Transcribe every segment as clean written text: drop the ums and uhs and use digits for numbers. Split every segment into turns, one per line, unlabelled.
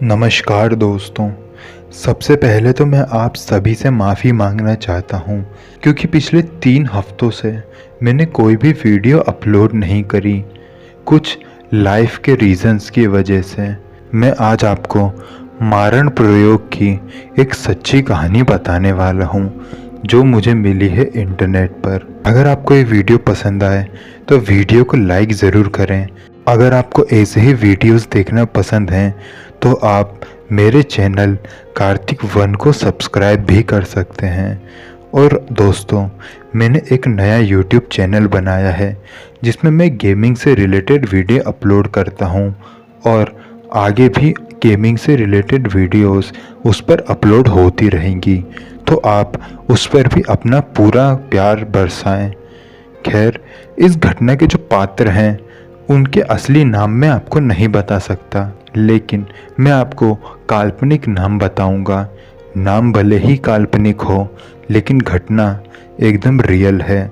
नमस्कार दोस्तों। सबसे पहले तो मैं आप सभी से माफ़ी मांगना चाहता हूँ क्योंकि पिछले 3 हफ्तों से मैंने कोई भी वीडियो अपलोड नहीं करी। कुछ लाइफ के रीज़न्स की वजह से मैं आज आपको मारण प्रयोग की एक सच्ची कहानी बताने वाला हूँ जो मुझे मिली है इंटरनेट पर। अगर आपको ये वीडियो पसंद आए तो वीडियो को लाइक ज़रूर करें। अगर आपको ऐसे ही वीडियोस देखना पसंद हैं तो आप मेरे चैनल कार्तिक वन को सब्सक्राइब भी कर सकते हैं। और दोस्तों, मैंने एक नया यूट्यूब चैनल बनाया है जिसमें मैं गेमिंग से रिलेटेड वीडियो अपलोड करता हूं और आगे भी गेमिंग से रिलेटेड वीडियोस उस पर अपलोड होती रहेंगी, तो आप उस पर भी अपना पूरा प्यार बरसाएं। खैर, इस घटना के जो पात्र हैं उनके असली नाम मैं आपको नहीं बता सकता, लेकिन मैं आपको काल्पनिक नाम बताऊंगा। नाम भले ही काल्पनिक हो लेकिन घटना एकदम रियल है।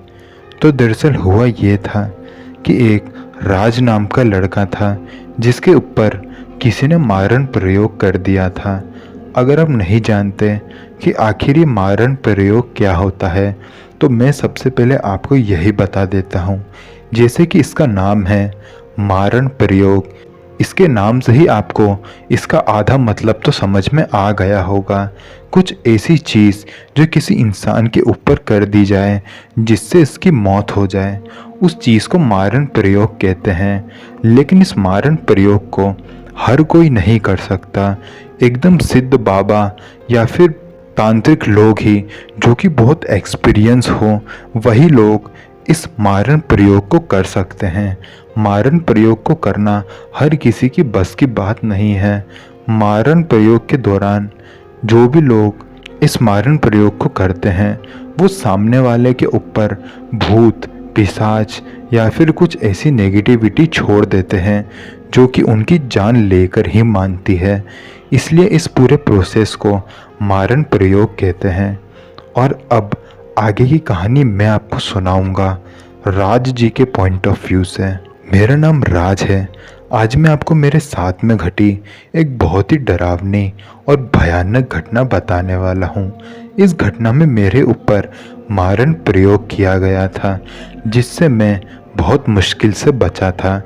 तो दरअसल हुआ ये था कि एक राज नाम का लड़का था जिसके ऊपर किसी ने मारण प्रयोग कर दिया था। अगर आप नहीं जानते कि आखिर ये मारण प्रयोग क्या होता है तो मैं सबसे पहले आपको यही बता देता हूँ। जैसे कि इसका नाम है मारण प्रयोग, इसके नाम से ही आपको इसका आधा मतलब तो समझ में आ गया होगा। कुछ ऐसी चीज़ जो किसी इंसान के ऊपर कर दी जाए जिससे इसकी मौत हो जाए, उस चीज़ को मारण प्रयोग कहते हैं। लेकिन इस मारण प्रयोग को हर कोई नहीं कर सकता। एकदम सिद्ध बाबा या फिर तांत्रिक लोग ही जो कि बहुत एक्सपीरियंस हो, वही लोग इस मारण प्रयोग को कर सकते हैं। मारण प्रयोग को करना हर किसी की बस की बात नहीं है। मारण प्रयोग के दौरान जो भी लोग इस मारण प्रयोग को करते हैं वो सामने वाले के ऊपर भूत, पिशाच या फिर कुछ ऐसी नेगेटिविटी छोड़ देते हैं जो कि उनकी जान लेकर ही मानती है। इसलिए इस पूरे प्रोसेस को मारण प्रयोग कहते हैं। और अब आगे की कहानी मैं आपको सुनाऊंगा राज जी के पॉइंट ऑफ व्यू से। मेरा नाम राज है। आज मैं आपको मेरे साथ में घटी एक बहुत ही डरावनी और भयानक घटना बताने वाला हूँ। इस घटना में मेरे ऊपर मारण प्रयोग किया गया था जिससे मैं बहुत मुश्किल से बचा था।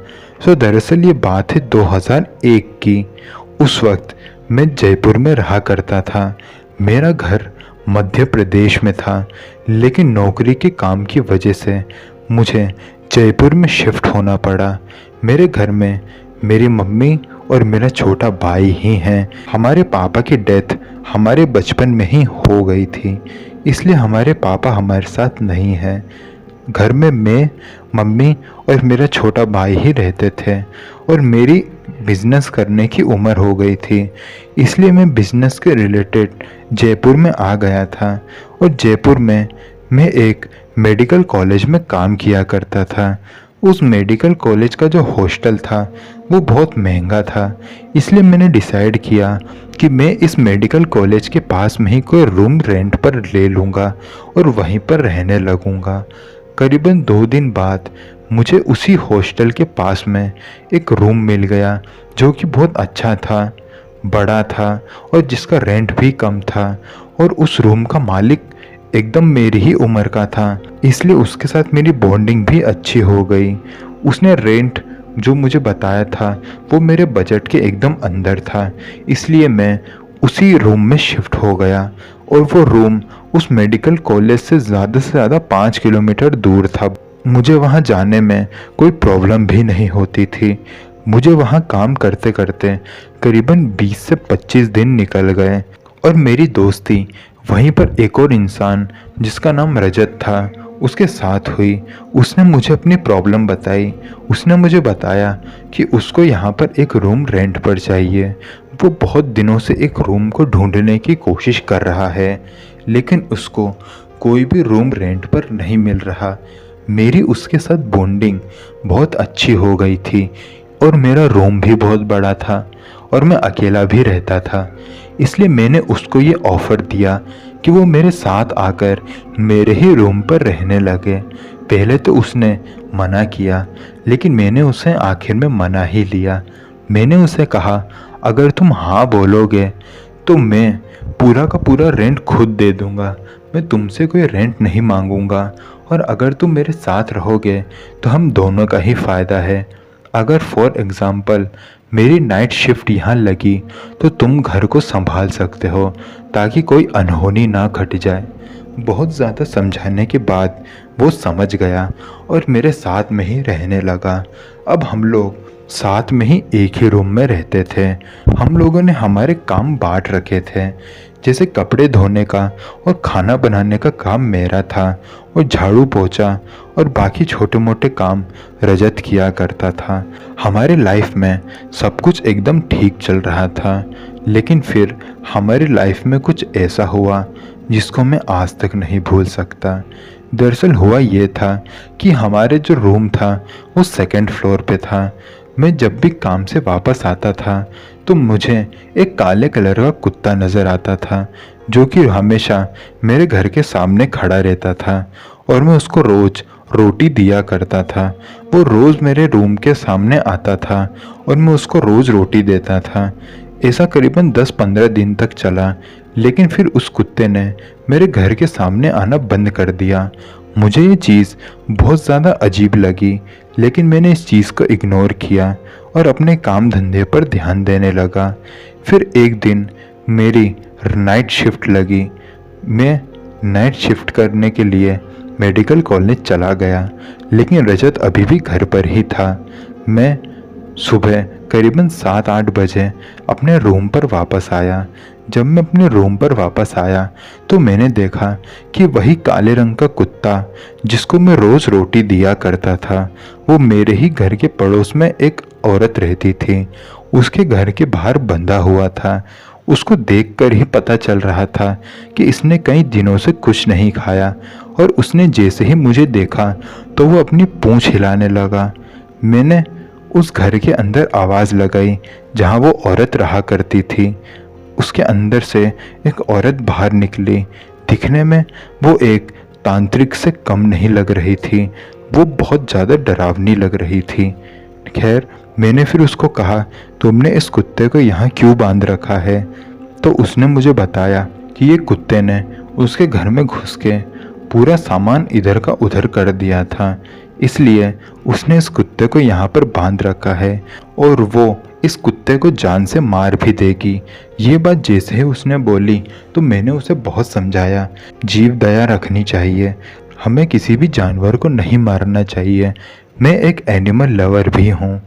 दरअसल ये बात है 2001 की। उस वक्त मैं जयपुर में रहा करता था। मेरा घर मध्य प्रदेश में था, लेकिन नौकरी के काम की वजह से मुझे जयपुर में शिफ्ट होना पड़ा। मेरे घर में मेरी मम्मी और मेरा छोटा भाई ही हैं। हमारे पापा की डेथ हमारे बचपन में ही हो गई थी, इसलिए हमारे पापा हमारे साथ नहीं हैं। घर में मैं, मम्मी और मेरा छोटा भाई ही रहते थे और मेरी बिज़नेस करने की उम्र हो गई थी, इसलिए मैं बिज़नेस के रिलेटेड जयपुर में आ गया था। और जयपुर में मैं एक मेडिकल कॉलेज में काम किया करता था। उस मेडिकल कॉलेज का जो हॉस्टल था वो बहुत महंगा था, इसलिए मैंने डिसाइड किया कि मैं इस मेडिकल कॉलेज के पास में ही कोई रूम रेंट पर ले लूँगा और वहीं पर रहने लगूँगा। करीबन 2 दिन बाद मुझे उसी हॉस्टल के पास में एक रूम मिल गया जो कि बहुत अच्छा था, बड़ा था और जिसका रेंट भी कम था। और उस रूम का मालिक एकदम मेरी ही उम्र का था, इसलिए उसके साथ मेरी बॉन्डिंग भी अच्छी हो गई। उसने रेंट जो मुझे बताया था वो मेरे बजट के एकदम अंदर था, इसलिए मैं उसी रूम में शिफ्ट हो गया। और वो रूम उस मेडिकल कॉलेज से ज़्यादा 5 किलोमीटर दूर था। मुझे वहाँ जाने में कोई प्रॉब्लम भी नहीं होती थी। मुझे वहाँ काम करते करते करीबन 20 से 25 दिन निकल गए और मेरी दोस्ती वहीं पर एक और इंसान जिसका नाम रजत था उसके साथ हुई। उसने मुझे अपनी प्रॉब्लम बताई। उसने मुझे बताया कि उसको यहाँ पर एक रूम रेंट पर चाहिए। वो बहुत दिनों से एक रूम को ढूंढने की कोशिश कर रहा है, लेकिन उसको कोई भी रूम रेंट पर नहीं मिल रहा। मेरी उसके साथ बॉन्डिंग बहुत अच्छी हो गई थी और मेरा रूम भी बहुत बड़ा था और मैं अकेला भी रहता था, इसलिए मैंने उसको ये ऑफ़र दिया कि वो मेरे साथ आकर मेरे ही रूम पर रहने लगे। पहले तो उसने मना किया, लेकिन मैंने उसे आखिर में मना ही लिया। मैंने उसे कहा, अगर तुम हाँ बोलोगे तो मैं पूरा का पूरा रेंट खुद दे दूंगा। मैं तुमसे कोई रेंट नहीं मांगूंगा, और अगर तुम मेरे साथ रहोगे तो हम दोनों का ही फ़ायदा है। अगर फॉर एग्ज़ाम्पल मेरी नाइट शिफ्ट यहाँ लगी तो तुम घर को संभाल सकते हो, ताकि कोई अनहोनी ना घट जाए। बहुत ज़्यादा समझाने के बाद वो समझ गया और मेरे साथ में ही रहने लगा। अब हम लोग साथ में ही एक ही रूम में रहते थे। हम लोगों ने हमारे काम बांट रखे थे। जैसे कपड़े धोने का और खाना बनाने का काम मेरा था, और झाड़ू पोछा और बाकी छोटे मोटे काम रजत किया करता था। हमारी लाइफ में सब कुछ एकदम ठीक चल रहा था, लेकिन फिर हमारी लाइफ में कुछ ऐसा हुआ जिसको मैं आज तक नहीं भूल सकता। दरअसल हुआ ये था कि हमारे जो रूम था वो सेकंड फ्लोर पे था। मैं जब भी काम से वापस आता था तो मुझे एक काले कलर का कुत्ता नज़र आता था, जो कि हमेशा मेरे घर के सामने खड़ा रहता था, और मैं उसको रोज़ रोटी दिया करता था। वो रोज़ मेरे रूम के सामने आता था और मैं उसको रोज़ रोटी देता था। ऐसा करीबन 10-15 दिन तक चला, लेकिन फिर उस कुत्ते ने मेरे घर के सामने आना बंद कर दिया। मुझे ये चीज़ बहुत ज़्यादा अजीब लगी, लेकिन मैंने इस चीज़ को इग्नोर किया और अपने काम धंधे पर ध्यान देने लगा। फिर एक दिन मेरी नाइट शिफ्ट लगी। मैं नाइट शिफ्ट करने के लिए मेडिकल कॉलेज चला गया, लेकिन रजत अभी भी घर पर ही था। मैं सुबह करीबन 7-8 बजे अपने रूम पर वापस आया। जब मैं अपने रूम पर वापस आया तो मैंने देखा कि वही काले रंग का कुत्ता जिसको मैं रोज़ रोटी दिया करता था, वो मेरे ही घर के पड़ोस में एक औरत रहती थी, उसके घर के बाहर बंधा हुआ था। उसको देखकर ही पता चल रहा था कि इसने कई दिनों से कुछ नहीं खाया, और उसने जैसे ही मुझे देखा तो वो अपनी पूंछ हिलाने लगा। मैंने उस घर के अंदर आवाज़ लगाई जहाँ वो औरत रहा करती थी। उसके अंदर से एक औरत बाहर निकली। दिखने में वो एक तांत्रिक से कम नहीं लग रही थी, वो बहुत ज़्यादा डरावनी लग रही थी। खैर, मैंने फिर उसको कहा, तुमने इस कुत्ते को यहाँ क्यों बांध रखा है? तो उसने मुझे बताया कि ये कुत्ते ने उसके घर में घुस के पूरा सामान इधर का उधर कर दिया था, इसलिए उसने इस कुत्ते को यहाँ पर बांध रखा है, और वो इस कुत्ते को जान से मार भी देगी। ये बात जैसे ही उसने बोली तो मैंने उसे बहुत समझाया, जीव दया रखनी चाहिए, हमें किसी भी जानवर को नहीं मारना चाहिए। मैं एक एनिमल लवर भी हूँ।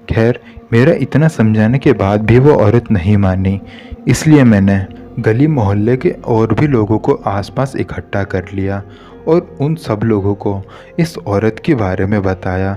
खैर, मेरा इतना समझाने के बाद भी वो औरत नहीं मानी, इसलिए मैंने गली मोहल्ले के और भी लोगों को आसपास इकट्ठा कर लिया और उन सब लोगों को इस औरत के बारे में बताया।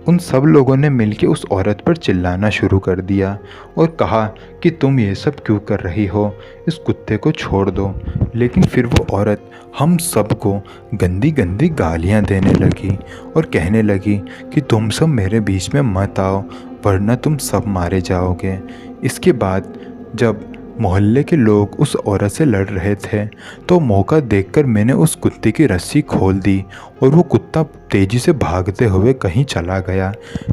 उन सब लोगों ने मिलकर उस औरत पर चिल्लाना शुरू कर दिया और कहा कि तुम ये सब क्यों कर रही हो, इस कुत्ते को छोड़ दो। लेकिन फिर वो औरत हम सबको गंदी गंदी गालियां देने लगी और कहने लगी कि तुम सब मेरे बीच में मत आओ, वरना तुम सब मारे जाओगे। इसके बाद जब मोहल्ले के लोग उस औरत से लड़ रहे थे तो मौका देखकर मैंने उस कुत्ते की रस्सी खोल दी और वो कुत्ता तेज़ी से भागते हुए कहीं चला गया।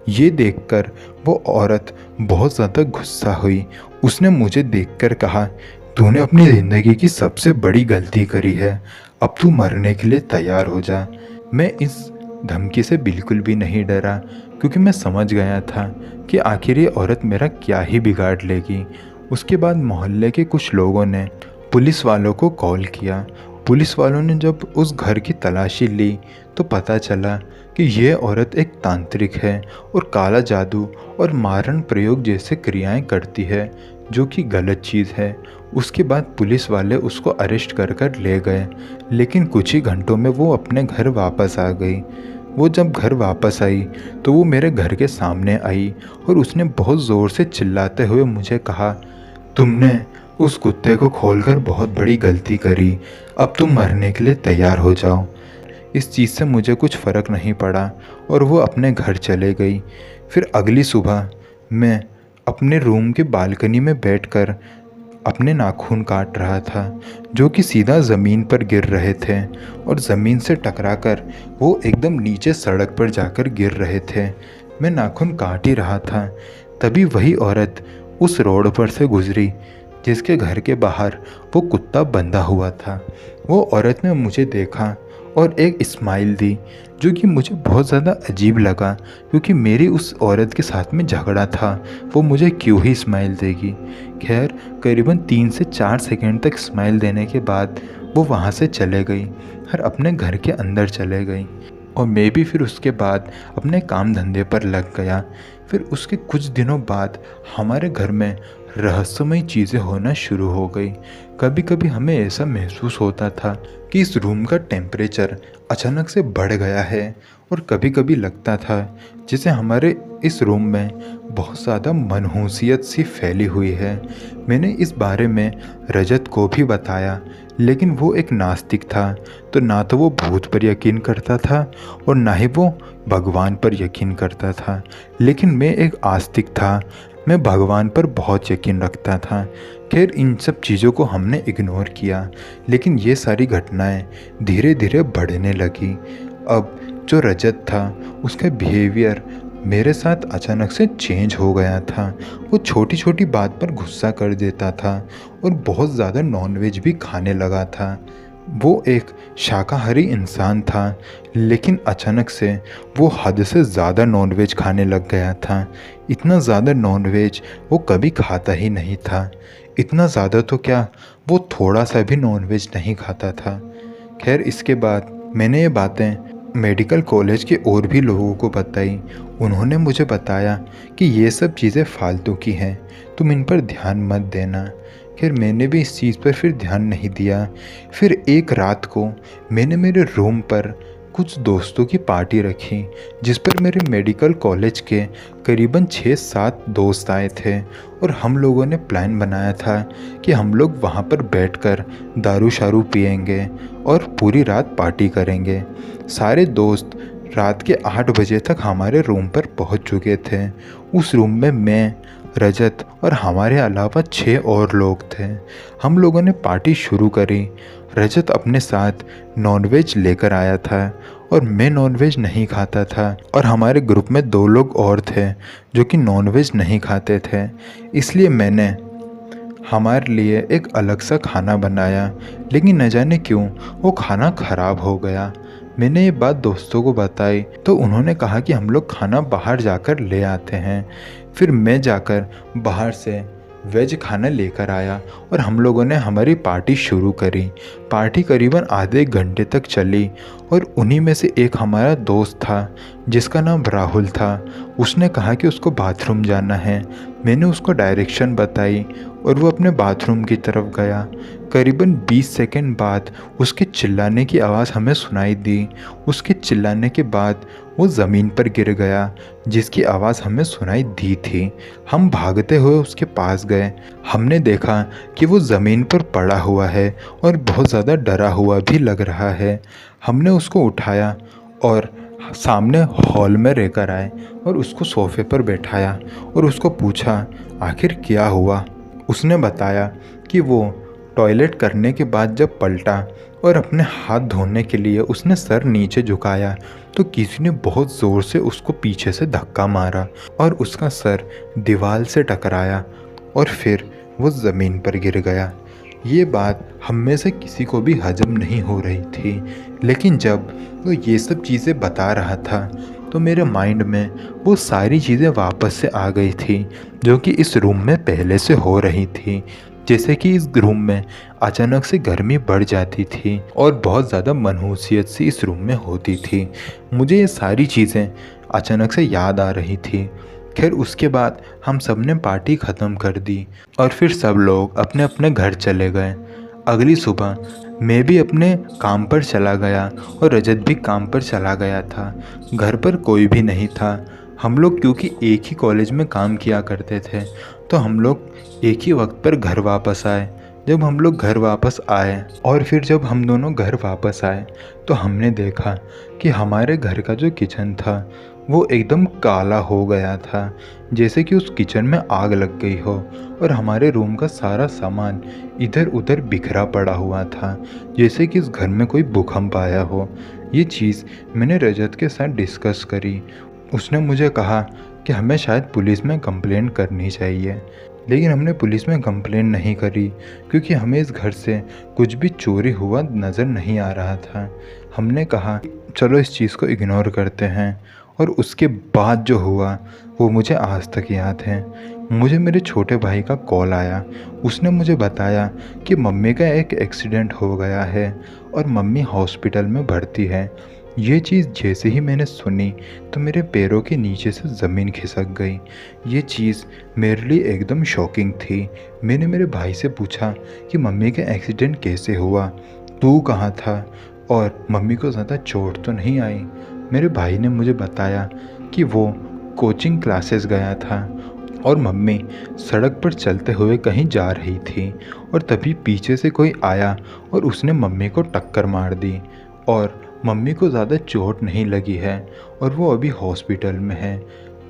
ये देखकर वो औरत बहुत ज़्यादा गुस्सा हुई। उसने मुझे देखकर कहा, तूने अपनी ज़िंदगी की सबसे बड़ी गलती करी है, अब तू मरने के लिए तैयार हो जा। मैं इस धमकी से बिल्कुल भी नहीं डरा, क्योंकि मैं समझ गया था कि आखिर ये औरत मेरा क्या ही बिगाड़ लेगी। उसके बाद मोहल्ले के कुछ लोगों ने पुलिस वालों को कॉल किया। पुलिस वालों ने जब उस घर की तलाशी ली तो पता चला कि यह औरत एक तांत्रिक है और काला जादू और मारण प्रयोग जैसे क्रियाएं करती है, जो कि गलत चीज़ है। उसके बाद पुलिस वाले उसको अरेस्ट कर कर ले गए, लेकिन कुछ ही घंटों में वो अपने घर वापस आ गई। वो जब घर वापस आई तो वो मेरे घर के सामने आई और उसने बहुत ज़ोर से चिल्लाते हुए मुझे कहा, तुमने उस कुत्ते को खोलकर बहुत बड़ी गलती करी, अब तुम मरने के लिए तैयार हो जाओ। इस चीज़ से मुझे कुछ फ़र्क नहीं पड़ा और वो अपने घर चले गई। फिर अगली सुबह मैं अपने रूम के बालकनी में बैठकर अपने नाखून काट रहा था, जो कि सीधा ज़मीन पर गिर रहे थे और ज़मीन से टकराकर वो एकदम नीचे सड़क पर जाकर गिर रहे थे। मैं नाखून काट ही रहा था, तभी वही औरत उस रोड पर से गुजरी जिसके घर के बाहर वो कुत्ता बंधा हुआ था। वो औरत ने मुझे देखा और एक स्माइल दी, जो कि मुझे बहुत ज़्यादा अजीब लगा, क्योंकि मेरी उस औरत के साथ में झगड़ा था। वो मुझे क्यों ही स्माइल देगी। खैर, करीबन 3 से 4 सेकंड तक स्माइल देने के बाद वो वहाँ से चले गई और अपने घर के अंदर चले गई। और मैं भी फिर उसके बाद अपने काम धंधे पर लग गया। फिर उसके कुछ दिनों बाद हमारे घर में रहस्यमय चीज़ें होना शुरू हो गई। कभी कभी हमें ऐसा महसूस होता था कि इस रूम का टेम्परेचर अचानक से बढ़ गया है, और कभी कभी लगता था जैसे हमारे इस रूम में बहुत ज़्यादा मनहूसियत सी फैली हुई है। मैंने इस बारे में रजत को भी बताया, लेकिन वो एक नास्तिक था, तो ना तो वो भूत पर यकीन करता था और ना ही वो भगवान पर यकीन करता था। लेकिन मैं एक आस्तिक था, मैं भगवान पर बहुत यकीन रखता था। खैर, इन सब चीज़ों को हमने इग्नोर किया, लेकिन ये सारी घटनाएं धीरे धीरे बढ़ने लगी। अब जो रजत था उसका बिहेवियर मेरे साथ अचानक से चेंज हो गया था। वो छोटी छोटी बात पर गुस्सा कर देता था और बहुत ज़्यादा नॉनवेज भी खाने लगा था। वो एक शाकाहारी इंसान था, लेकिन अचानक से वो हद से ज़्यादा नॉनवेज खाने लग गया था। इतना ज़्यादा नॉनवेज वो कभी खाता ही नहीं था। इतना ज़्यादा तो क्या, वो थोड़ा सा भी नॉनवेज नहीं खाता था। खैर, इसके बाद मैंने ये बातें मेडिकल कॉलेज के और भी लोगों को बताई। उन्होंने मुझे बताया कि ये सब चीज़ें फालतू की हैं, तुम इन पर ध्यान मत देना। खैर, मैंने भी इस चीज़ पर फिर ध्यान नहीं दिया। फिर एक रात को मैंने मेरे रूम पर कुछ दोस्तों की पार्टी रखी, जिस पर मेरे मेडिकल कॉलेज के करीबन 6-7 दोस्त आए थे। और हम लोगों ने प्लान बनाया था कि हम लोग वहाँ पर बैठकर दारू शारू पिएंगे और पूरी रात पार्टी करेंगे। सारे दोस्त रात के 8 बजे तक हमारे रूम पर पहुँच चुके थे। उस रूम में मैं, रजत और हमारे अलावा 6 और लोग थे। हम लोगों ने पार्टी शुरू करी। रजत अपने साथ नॉनवेज लेकर आया था और मैं नॉनवेज नहीं खाता था, और हमारे ग्रुप में 2 लोग और थे जो कि नॉनवेज नहीं खाते थे। इसलिए मैंने हमारे लिए एक अलग सा खाना बनाया, लेकिन न जाने क्यों वो खाना ख़राब हो गया। मैंने ये बात दोस्तों को बताई तो उन्होंने कहा कि हम लोग खाना बाहर जाकर ले आते हैं। फिर मैं जाकर बाहर से वेज खाना लेकर आया और हम लोगों ने हमारी पार्टी शुरू करी। पार्टी करीबन आधे घंटे तक चली, और उन्हीं में से एक हमारा दोस्त था जिसका नाम राहुल था। उसने कहा कि उसको बाथरूम जाना है। मैंने उसको डायरेक्शन बताई और वो अपने बाथरूम की तरफ गया। करीबन 20 सेकंड बाद उसके चिल्लाने की आवाज़ हमें सुनाई दी। उसके चिल्लाने के बाद वो ज़मीन पर गिर गया, जिसकी आवाज़ हमें सुनाई दी थी। हम भागते हुए उसके पास गए। हमने देखा कि वो ज़मीन पर पड़ा हुआ है और बहुत ज़्यादा डरा हुआ भी लग रहा है। हमने उसको उठाया और सामने हॉल में लेकर आए और उसको सोफ़े पर बैठाया और उसको पूछा आखिर क्या हुआ। उसने बताया कि वो टॉयलेट करने के बाद जब पलटा और अपने हाथ धोने के लिए उसने सर नीचे झुकाया, तो किसी ने बहुत ज़ोर से उसको पीछे से धक्का मारा और उसका सर दीवार से टकराया और फिर वो ज़मीन पर गिर गया। ये बात हम में से किसी को भी हजम नहीं हो रही थी, लेकिन जब वो ये सब चीज़ें बता रहा था तो मेरे माइंड में वो सारी चीज़ें वापस से आ गई थी जो कि इस रूम में पहले से हो रही थी। जैसे कि इस रूम में अचानक से गर्मी बढ़ जाती थी और बहुत ज़्यादा मनहूसियत सी इस रूम में होती थी। मुझे ये सारी चीज़ें अचानक से याद आ रही थी। खैर, उसके बाद हम सब ने पार्टी ख़त्म कर दी और फिर सब लोग अपने अपने घर चले गए। अगली सुबह मैं भी अपने काम पर चला गया और रजत भी काम पर चला गया था। घर पर कोई भी नहीं था। हम लोग क्योंकि एक ही कॉलेज में काम किया करते थे, तो हम लोग एक ही वक्त पर घर वापस आए। जब हम लोग घर वापस आए और फिर जब हम दोनों घर वापस आए तो हमने देखा कि हमारे घर का जो किचन था वो एकदम काला हो गया था, जैसे कि उस किचन में आग लग गई हो, और हमारे रूम का सारा सामान इधर उधर बिखरा पड़ा हुआ था, जैसे कि इस घर में कोई भूकंप आया हो। ये चीज़ मैंने रजत के साथ डिस्कस करी। उसने मुझे कहा कि हमें शायद पुलिस में कंप्लेंट करनी चाहिए, लेकिन हमने पुलिस में कंप्लेन नहीं करी क्योंकि हमें इस घर से कुछ भी चोरी हुआ नज़र नहीं आ रहा था। हमने कहा चलो इस चीज़ को इग्नोर करते हैं। और उसके बाद जो हुआ वो मुझे आज तक याद है। मुझे मेरे छोटे भाई का कॉल आया। उसने मुझे बताया कि मम्मी का एक एक्सीडेंट हो गया है और मम्मी हॉस्पिटल में भर्ती है। ये चीज़ जैसे ही मैंने सुनी तो मेरे पैरों के नीचे से ज़मीन खिसक गई। ये चीज़ मेरे लिए एकदम शॉकिंग थी। मैंने मेरे भाई से पूछा कि मम्मी का एक्सीडेंट कैसे हुआ, तू कहाँ था और मम्मी को ज़्यादा चोट तो नहीं आई। मेरे भाई ने मुझे बताया कि वो कोचिंग क्लासेस गया था और मम्मी सड़क पर चलते हुए कहीं जा रही थी और तभी पीछे से कोई आया और उसने मम्मी को टक्कर मार दी और मम्मी को ज़्यादा चोट नहीं लगी है और वो अभी हॉस्पिटल में है।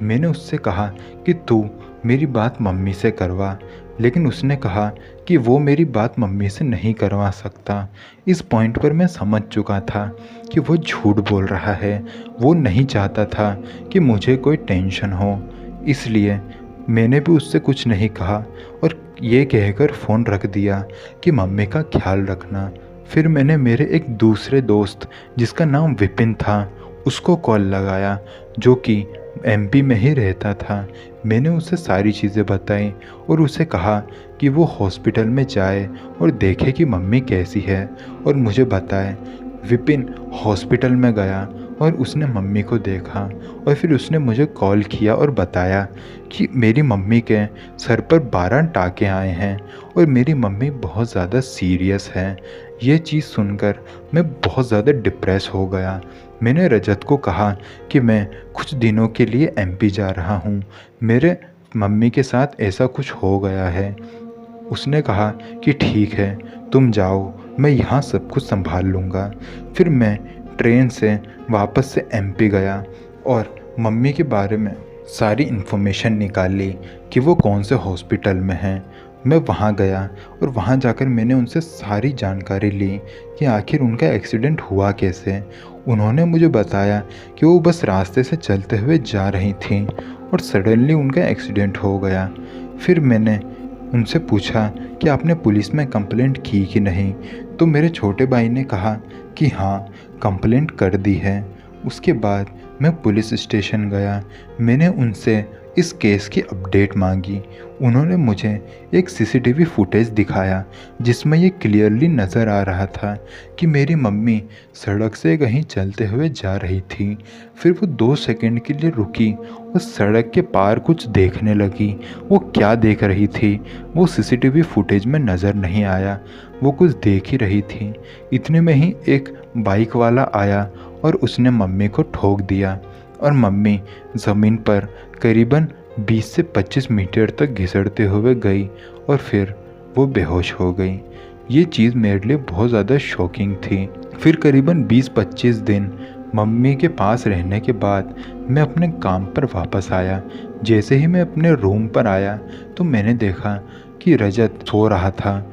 मैंने उससे कहा कि तू मेरी बात मम्मी से करवा, लेकिन उसने कहा कि वो मेरी बात मम्मी से नहीं करवा सकता। इस पॉइंट पर मैं समझ चुका था कि वो झूठ बोल रहा है। वो नहीं चाहता था कि मुझे कोई टेंशन हो, इसलिए मैंने भी उससे कुछ नहीं कहा और ये कहकर फ़ोन रख दिया कि मम्मी का ख्याल रखना। फिर मैंने मेरे एक दूसरे दोस्त जिसका नाम विपिन था उसको कॉल लगाया, जो कि एमपी में ही रहता था। मैंने उसे सारी चीज़ें बताई और उसे कहा कि वो हॉस्पिटल में जाए और देखे कि मम्मी कैसी है और मुझे बताए। विपिन हॉस्पिटल में गया और उसने मम्मी को देखा और फिर उसने मुझे कॉल किया और बताया कि मेरी मम्मी के सर पर 12 टाँके आए हैं और मेरी मम्मी बहुत ज़्यादा सीरियस है। ये चीज़ सुनकर मैं बहुत ज़्यादा डिप्रेस हो गया। मैंने रजत को कहा कि मैं कुछ दिनों के लिए एमपी जा रहा हूँ, मेरे मम्मी के साथ ऐसा कुछ हो गया है। उसने कहा कि ठीक है तुम जाओ, मैं यहाँ सब कुछ संभाल लूँगा। फिर मैं ट्रेन से वापस से एमपी गया और मम्मी के बारे में सारी इन्फॉर्मेशन निकाली कि वो कौन से हॉस्पिटल में हैं। मैं वहाँ गया और वहाँ जाकर मैंने उनसे सारी जानकारी ली कि आखिर उनका एक्सीडेंट हुआ कैसे। उन्होंने मुझे बताया कि वो बस रास्ते से चलते हुए जा रही थी और सडनली उनका एक्सीडेंट हो गया। फिर मैंने उनसे पूछा कि आपने पुलिस में कंप्लेंट की कि नहीं, तो मेरे छोटे भाई ने कहा कि हाँ कंप्लेंट कर दी है। उसके बाद मैं पुलिस स्टेशन गया। मैंने उनसे इस केस की अपडेट मांगी। उन्होंने मुझे एक सीसीटीवी फुटेज दिखाया जिसमें ये क्लियरली नज़र आ रहा था कि मेरी मम्मी सड़क से कहीं चलते हुए जा रही थी। फिर वो 2 सेकंड के लिए रुकी और सड़क के पार कुछ देखने लगी। वो क्या देख रही थी वो सीसीटीवी फुटेज में नज़र नहीं आया। वो कुछ देख ही रही थी। इतने में ही एक बाइक वाला आया और उसने मम्मी को ठोक दिया और मम्मी ज़मीन पर करीबन 20 से 25 मीटर तक घिसड़ते हुए गई और फिर वो बेहोश हो गई। ये चीज़ मेरे लिए बहुत ज़्यादा शॉकिंग थी। फिर करीबन 20-25 दिन मम्मी के पास रहने के बाद मैं अपने काम पर वापस आया। जैसे ही मैं अपने रूम पर आया तो मैंने देखा कि रजत सो रहा था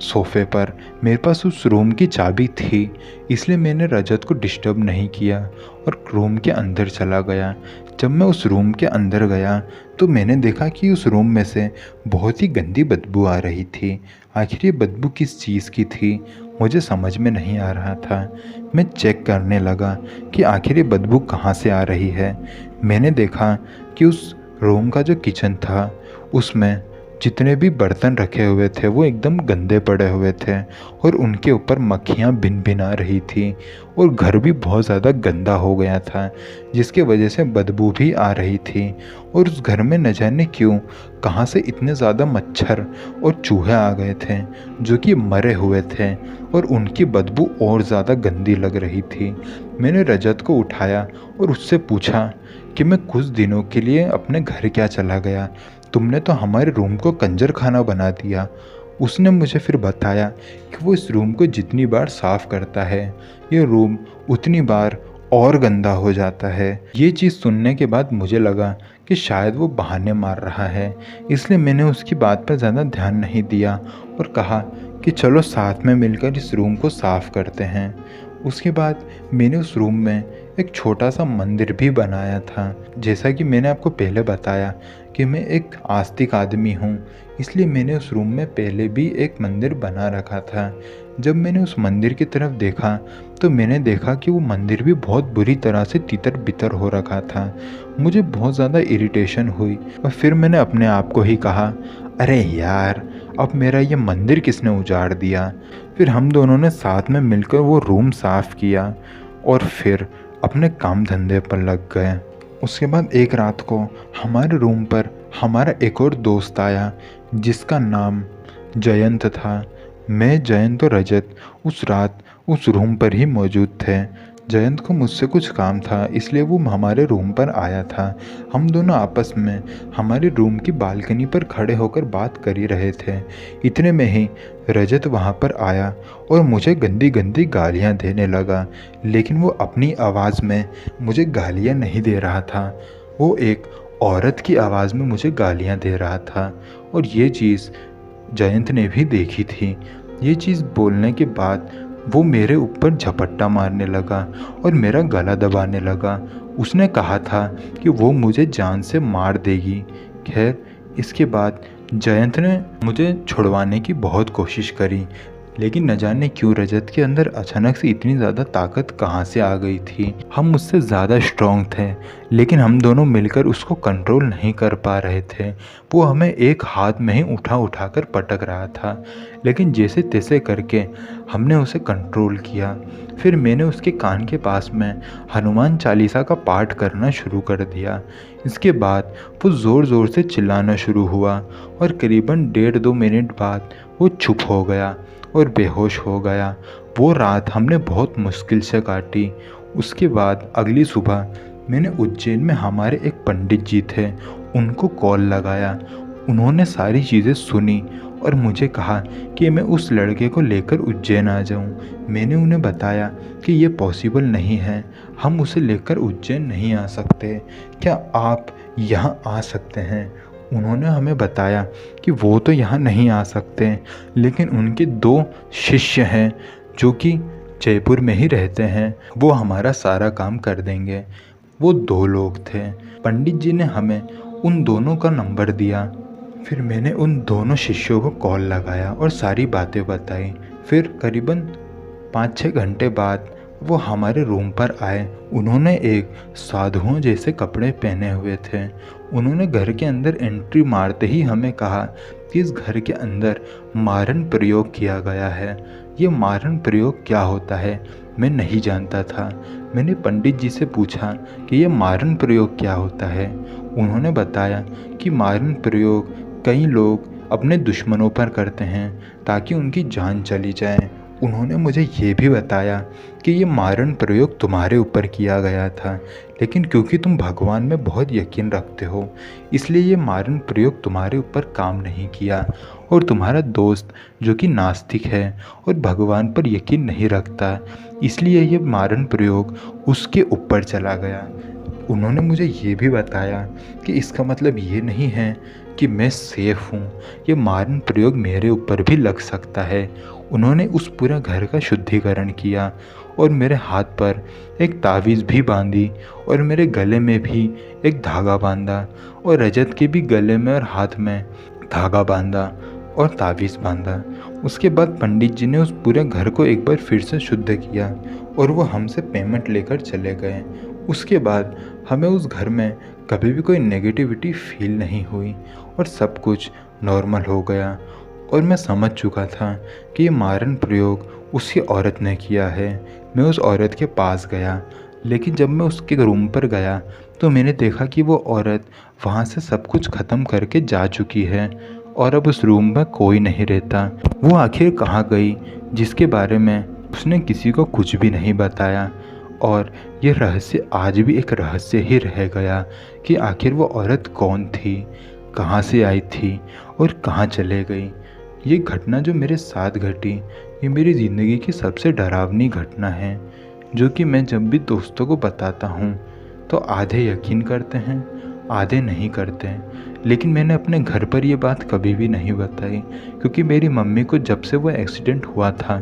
सोफ़े पर। मेरे पास उस रूम की चाबी थी, इसलिए मैंने रजत को डिस्टर्ब नहीं किया और रूम के अंदर चला गया। जब मैं उस रूम के अंदर गया तो मैंने देखा कि उस रूम में से बहुत ही गंदी बदबू आ रही थी। आखिर ये बदबू किस चीज़ की थी मुझे समझ में नहीं आ रहा था। मैं चेक करने लगा कि आखिर ये बदबू कहाँ से आ रही है। मैंने देखा कि उस रूम का जो किचन था उसमें जितने भी बर्तन रखे हुए थे वो एकदम गंदे पड़े हुए थे और उनके ऊपर मक्खियाँ भिन भिन आ रही थी और घर भी बहुत ज़्यादा गंदा हो गया था, जिसके वजह से बदबू भी आ रही थी। और उस घर में न जाने क्यों कहाँ से इतने ज़्यादा मच्छर और चूहे आ गए थे जो कि मरे हुए थे और उनकी बदबू और ज़्यादा गंदी लग रही थी। मैंने रजत को उठाया और उससे पूछा कि मैं कुछ दिनों के लिए अपने घर क्या चला गया, तुमने तो हमारे रूम को कंजर खाना बना दिया। उसने मुझे फिर बताया कि वो इस रूम को जितनी बार साफ़ करता है ये रूम उतनी बार और गंदा हो जाता है। ये चीज़ सुनने के बाद मुझे लगा कि शायद वो बहाने मार रहा है, इसलिए मैंने उसकी बात पर ज़्यादा ध्यान नहीं दिया और कहा कि चलो साथ में मिलकर इस रूम को साफ़ करते हैं। उसके बाद मैंने उस रूम में एक छोटा सा मंदिर भी बनाया था। जैसा कि मैंने आपको पहले बताया कि मैं एक आस्तिक आदमी हूँ, इसलिए मैंने उस रूम में पहले भी एक मंदिर बना रखा था। जब मैंने उस मंदिर की तरफ देखा तो मैंने देखा कि वो मंदिर भी बहुत बुरी तरह से तितर बितर हो रखा था। मुझे बहुत ज़्यादा इरिटेशन हुई और फिर मैंने अपने आप को ही कहा, अरे यार, अब मेरा ये मंदिर किसने उजाड़ दिया। फिर हम दोनों ने साथ में मिलकर वो रूम साफ़ किया और फिर अपने काम धंधे पर लग गए। उसके बाद एक रात को हमारे रूम पर हमारा एक और दोस्त आया जिसका नाम जयंत था। मैं, जयंत और रजत उस रात उस रूम पर ही मौजूद थे। जयंत को मुझसे कुछ काम था इसलिए वो हमारे रूम पर आया था। हम दोनों आपस में हमारे रूम की बालकनी पर खड़े होकर बात कर ही रहे थे। इतने में ही रजत वहाँ पर आया और मुझे गंदी गंदी गालियाँ देने लगा, लेकिन वो अपनी आवाज़ में मुझे गालियाँ नहीं दे रहा था, वो एक औरत की आवाज़ में मुझे गालियाँ दे रहा था। और ये चीज़ जयंत ने भी देखी थी। ये चीज़ बोलने के बाद वो मेरे ऊपर झपट्टा मारने लगा और मेरा गला दबाने लगा। उसने कहा था कि वो मुझे जान से मार देगी। खैर, इसके बाद जयंत ने मुझे छुड़वाने की बहुत कोशिश करी, लेकिन न जाने क्यों रजत के अंदर अचानक से इतनी ज़्यादा ताकत कहाँ से आ गई थी। हम उससे ज़्यादा स्ट्रॉन्ग थे, लेकिन हम दोनों मिलकर उसको कंट्रोल नहीं कर पा रहे थे। वो हमें एक हाथ में ही उठा उठा कर पटक रहा था, लेकिन जैसे तैसे करके हमने उसे कंट्रोल किया। फिर मैंने उसके कान के पास में हनुमान चालीसा का पाठ करना शुरू कर दिया। इसके बाद वो ज़ोर ज़ोर से चिल्लाना शुरू हुआ और करीबन 1.5-2 मिनट बाद वो चुप हो गया और बेहोश हो गया। वो रात हमने बहुत मुश्किल से काटी। उसके बाद अगली सुबह मैंने उज्जैन में हमारे एक पंडित जी थे, उनको कॉल लगाया। उन्होंने सारी चीज़ें सुनी और मुझे कहा कि मैं उस लड़के को लेकर उज्जैन आ जाऊं। मैंने उन्हें बताया कि ये पॉसिबल नहीं है, हम उसे लेकर उज्जैन नहीं आ सकते, क्या आप यहाँ आ सकते हैं। उन्होंने हमें बताया कि वो तो यहाँ नहीं आ सकते, लेकिन उनके 2 शिष्य हैं जो कि जयपुर में ही रहते हैं, वो हमारा सारा काम कर देंगे। वो 2 लोग थे। पंडित जी ने हमें उन दोनों का नंबर दिया। फिर मैंने उन दोनों शिष्यों को कॉल लगाया और सारी बातें बताई। फिर करीबन 5-6 घंटे बाद वो हमारे रूम पर आए। उन्होंने एक साधुओं जैसे कपड़े पहने हुए थे। उन्होंने घर के अंदर एंट्री मारते ही हमें कहा कि इस घर के अंदर मारण प्रयोग किया गया है। ये मारण प्रयोग क्या होता है मैं नहीं जानता था। मैंने पंडित जी से पूछा कि ये मारण प्रयोग क्या होता है। उन्होंने बताया कि मारण प्रयोग कई लोग अपने दुश्मनों पर करते हैं ताकि उनकी जान चली जाए। उन्होंने मुझे ये भी बताया कि ये मारण प्रयोग तुम्हारे ऊपर किया गया था, लेकिन क्योंकि तुम भगवान में बहुत यकीन रखते हो इसलिए ये मारण प्रयोग तुम्हारे ऊपर काम नहीं किया। और तुम्हारा दोस्त जो कि नास्तिक है और भगवान पर यकीन नहीं रखता, इसलिए ये मारण प्रयोग उसके ऊपर चला गया। उन्होंने मुझे ये भी बताया कि इसका मतलब ये नहीं है कि मैं सेफ़ हूँ, ये मारण प्रयोग मेरे ऊपर भी लग सकता है। उन्होंने उस पूरे घर का शुद्धिकरण किया और मेरे हाथ पर एक तावीज़ भी बांधी और मेरे गले में भी एक धागा बांधा और रजत के भी गले में और हाथ में धागा बांधा और तावीज़ बांधा। उसके बाद पंडित जी ने उस पूरे घर को एक बार फिर से शुद्ध किया और वो हमसे पेमेंट लेकर चले गए। उसके बाद हमें उस घर में कभी भी कोई नेगेटिविटी फील नहीं हुई और सब कुछ नॉर्मल हो गया। और मैं समझ चुका था कि ये मारण प्रयोग उसी औरत ने किया है। मैं उस औरत के पास गया, लेकिन जब मैं उसके रूम पर गया तो मैंने देखा कि वो औरत वहाँ से सब कुछ ख़त्म करके जा चुकी है और अब उस रूम में कोई नहीं रहता। वो आखिर कहाँ गई जिसके बारे में उसने किसी को कुछ भी नहीं बताया। और ये रहस्य आज भी एक रहस्य ही रह गया कि आखिर वो औरत कौन थी, कहाँ से आई थी और कहाँ चले गई। ये घटना जो मेरे साथ घटी, ये मेरी ज़िंदगी की सबसे डरावनी घटना है, जो कि मैं जब भी दोस्तों को बताता हूँ तो आधे यकीन करते हैं, आधे नहीं करते हैं। लेकिन मैंने अपने घर पर ये बात कभी भी नहीं बताई, क्योंकि मेरी मम्मी को जब से वो एक्सीडेंट हुआ था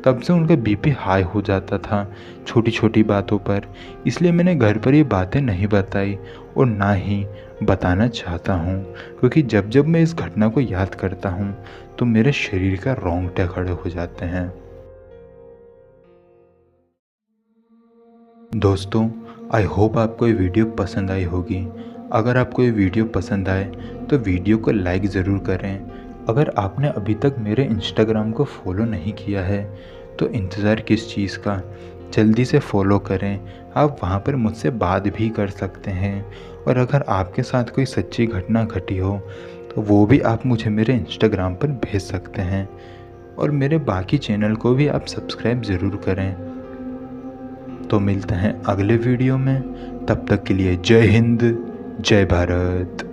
तब से उनका बीपी हाई हो जाता था छोटी छोटी बातों पर। इसलिए मैंने घर पर ये बातें नहीं बताई और ना ही बताना चाहता हूँ, क्योंकि जब जब मैं इस घटना को याद करता हूँ तो मेरे शरीर का रोंगटे खड़े हो जाते हैं। दोस्तों, आई होप आपको ये वीडियो पसंद आई होगी। अगर आपको ये वीडियो पसंद आए तो वीडियो को लाइक ज़रूर करें। अगर आपने अभी तक मेरे इंस्टाग्राम को फॉलो नहीं किया है तो इंतज़ार किस चीज़ का, जल्दी से फॉलो करें। आप वहाँ पर मुझसे बात भी कर सकते हैं, और अगर आपके साथ कोई सच्ची घटना घटी हो तो वो भी आप मुझे मेरे इंस्टाग्राम पर भेज सकते हैं। और मेरे बाकी चैनल को भी आप सब्सक्राइब ज़रूर करें। तो मिलते हैं अगले वीडियो में, तब तक के लिए जय हिंद, जय भारत।